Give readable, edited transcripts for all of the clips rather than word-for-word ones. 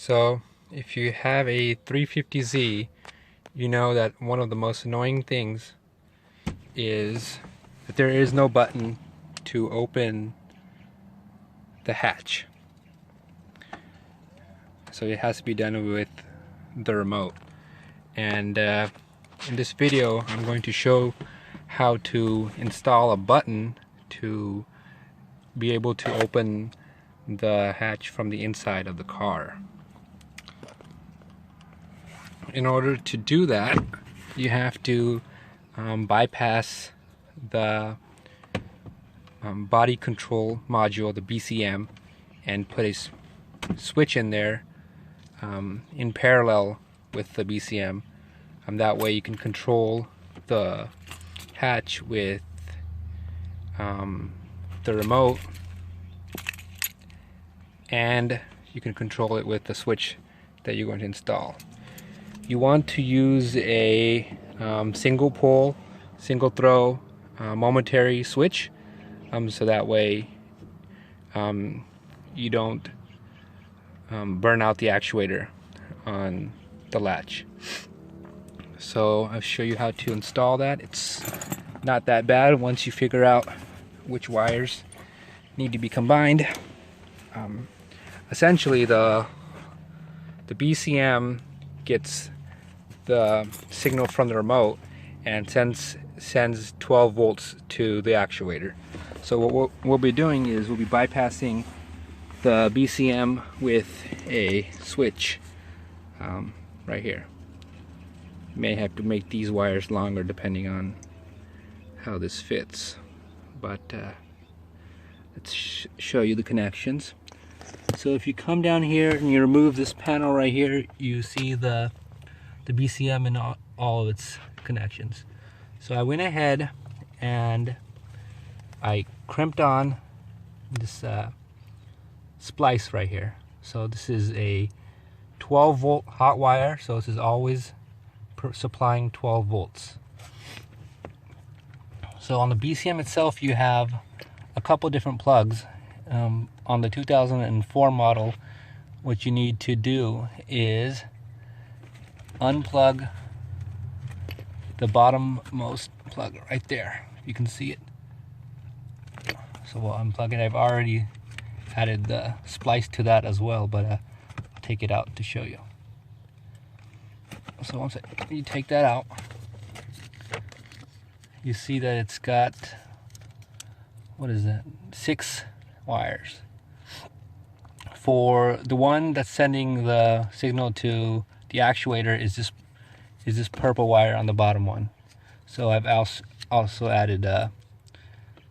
So if you have a 350Z, you know that one of the most annoying things is that there is no button to open the hatch. So it has to be done with the remote. And in this video, I'm going to show how to install a button to be able to open the hatch from the inside of the car. In order to do that, you have to bypass the body control module, the BCM, and put a switch in there in parallel with the BCM. That way you can control the hatch with the remote, and you can control it with the switch that you're going to install. You want to use a single pole, single throw, momentary switch, so that way you don't burn out the actuator on the latch. So I'll show you how to install that. It's not that bad once you figure out which wires need to be combined. Essentially the BCM gets the signal from the remote and sends 12 volts to the actuator. So what we'll be doing is we'll be bypassing the BCM with a switch right here. You may have to make these wires longer depending on how this fits, but let's show you the connections. So if you come down here and you remove this panel right here, you see the BCM and all of its connections. So I went ahead and I crimped on this splice right here. So this is a 12 volt hot wire, so this is always supplying 12 volts. So on the BCM itself you have a couple different plugs. On the 2004 model, what you need to do is unplug the bottommost plug right there. You can see it. So we'll unplug it. I've already added the splice to that as well, but I'll take it out to show you. So once you take that out, you see that it's got, what is that, 6 wires. For the one that's sending the signal to the actuator is this purple wire on the bottom one. So I've also added a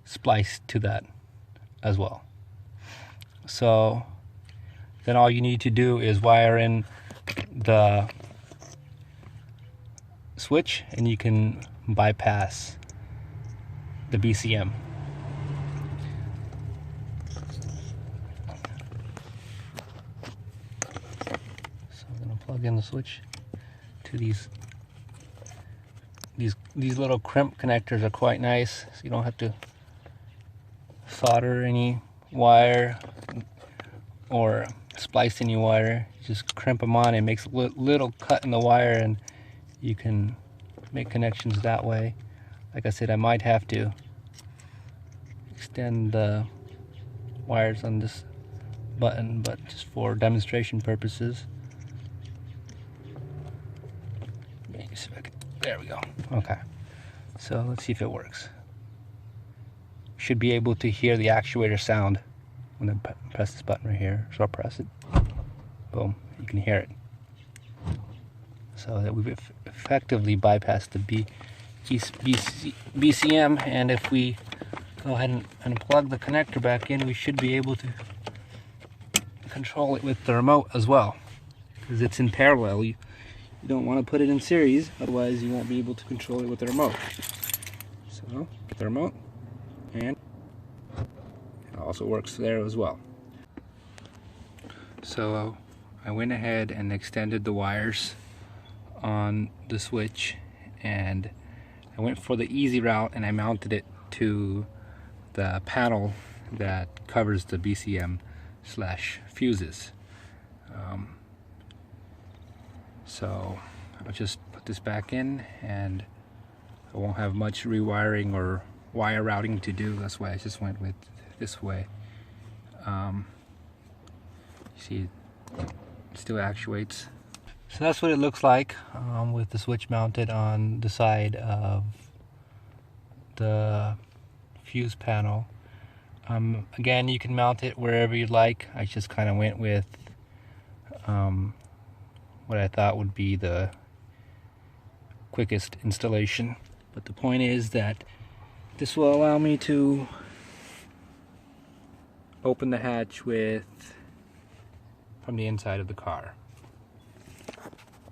splice to that as well. So then all you need to do is wire in the switch and you can bypass the BCM. So I'm going to plug in the switch to these little crimp connectors. Are quite nice, so you don't have to solder any wire or splice any wire. You just crimp them on. It makes a little cut in the wire and you can make connections that way. Like I said, I might have to extend the wires on this button, but just for demonstration purposes. There we go. Okay, so let's see if it works. Should be able to hear the actuator sound when I press this button right here. So I'll press it. Boom, you can hear it. So that we've effectively bypassed the BCM, and if we go ahead and plug the connector back in, we should be able to control it with the remote as well, because it's in parallel. You don't want to put it in series, otherwise you won't be able to control it with the remote. So the remote, and it also works there as well. So I went ahead and extended the wires on the switch, and I went for the easy route and I mounted it to the panel that covers the BCM/fuses. So I'll just put this back in, and I won't have much rewiring or wire routing to do. That's why I just went with this way. You see, it still actuates. So that's what it looks like with the switch mounted on the side of the fuse panel. Again, you can mount it wherever you'd like. I just kind of went with what I thought would be the quickest installation. But the point is that this will allow me to open the hatch from the inside of the car.